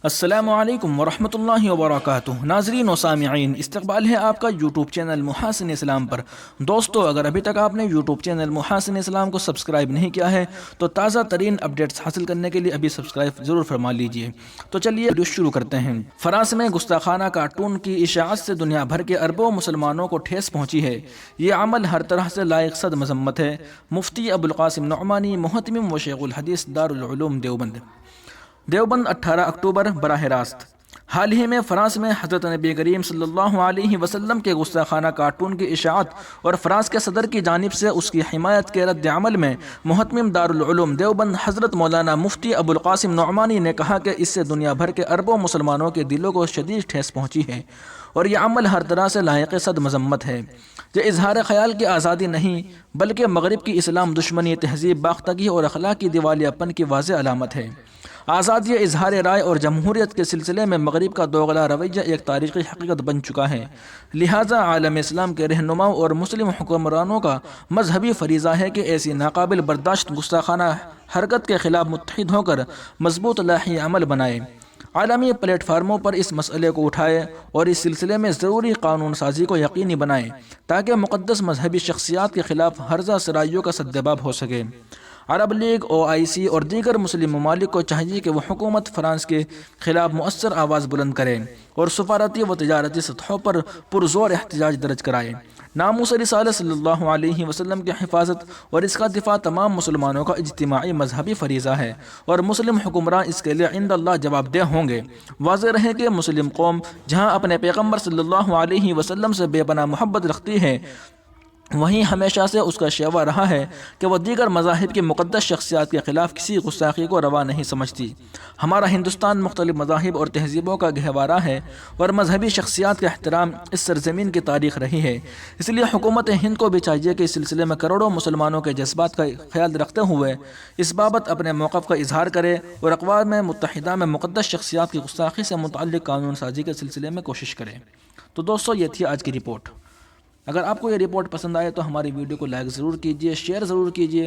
السلام علیکم ورحمۃ اللہ وبرکاتہ۔ ناظرین و سامعین، استقبال ہے آپ کا یوٹیوب چینل محاسن اسلام پر۔ دوستو، اگر ابھی تک آپ نے یوٹیوب چینل محاسن اسلام کو سبسکرائب نہیں کیا ہے تو تازہ ترین اپڈیٹس حاصل کرنے کے لیے ابھی سبسکرائب ضرور فرما لیجئے۔ تو چلیے ویڈیو شروع کرتے ہیں۔ فرانس میں گستاخانہ کارٹون کی اشاعت سے دنیا بھر کے اربوں مسلمانوں کو ٹھیس پہنچی ہے۔ یہ عمل ہر طرح سے لائق صد مذمت ہے۔ مفتی ابوالقاسم نعمانی، محتمم و شیخ الحدیث دارالعلوم دیوبند۔ 18 اکتوبر براہ راست۔ حال ہی میں فرانس میں حضرت نبی کریم صلی اللہ علیہ وسلم کے گستاخانہ کارٹون کی اشاعت اور فرانس کے صدر کی جانب سے اس کی حمایت کے رد عمل میں محتمم دارالعلوم دیوبند حضرت مولانا مفتی ابوالقاسم نعمانی نے کہا کہ اس سے دنیا بھر کے اربوں مسلمانوں کے دلوں کو شدید ٹھیس پہنچی ہے اور یہ عمل ہر طرح سے لائق صد مذمت ہے۔ یہ اظہار خیال کی آزادی نہیں بلکہ مغرب کی اسلام دشمنی، تہذیب باختگی اور اخلاقی دیوالیہ پن کی واضح علامت ہے۔ آزادی اظہار رائے اور جمہوریت کے سلسلے میں مغرب کا دوغلا رویہ ایک تاریخی حقیقت بن چکا ہے، لہٰذا عالم اسلام کے رہنماؤں اور مسلم حکمرانوں کا مذہبی فریضہ ہے کہ ایسی ناقابل برداشت گستاخانہ حرکت کے خلاف متحد ہو کر مضبوط لائحہ عمل بنائے، عالمی پلیٹ فارموں پر اس مسئلے کو اٹھائے اور اس سلسلے میں ضروری قانون سازی کو یقینی بنائے تاکہ مقدس مذہبی شخصیات کے خلاف ہرزہ سرائیوں کا سدباب ہو سکے۔ عرب لیگ، OIC اور دیگر مسلم ممالک کو چاہیے کہ وہ حکومت فرانس کے خلاف مؤثر آواز بلند کریں اور سفارتی و تجارتی سطحوں پر پرزور احتجاج درج کرائے۔ ناموس رسالت صلی اللہ علیہ وسلم کی حفاظت اور اس کا دفاع تمام مسلمانوں کا اجتماعی مذہبی فریضہ ہے اور مسلم حکمراں اس کے لیے عند اللہ جواب دہ ہوں گے۔ واضح رہے کہ مسلم قوم جہاں اپنے پیغمبر صلی اللہ علیہ وسلم سے بے پناہ محبت رکھتی ہے، وہیں ہمیشہ سے اس کا شیوا رہا ہے کہ وہ دیگر مذاہب کی مقدس شخصیات کے خلاف کسی گستاخی کو روا نہیں سمجھتی۔ ہمارا ہندوستان مختلف مذاہب اور تہذیبوں کا گہوارہ ہے اور مذہبی شخصیات کا احترام اس سرزمین کی تاریخ رہی ہے، اس لیے حکومت ہند کو بھی چاہیے کہ اس سلسلے میں کروڑوں مسلمانوں کے جذبات کا خیال رکھتے ہوئے اس بابت اپنے موقف کا اظہار کرے اور اقوام متحدہ میں مقدس شخصیات کی گستاخی سے متعلق قانون سازی کے سلسلے میں کوشش کرے۔ تو دوستو، یہ تھی آج کی رپورٹ۔ اگر آپ کو یہ رپورٹ پسند آئے تو ہماری ویڈیو کو لائک ضرور کیجئے، شیئر ضرور کیجئے۔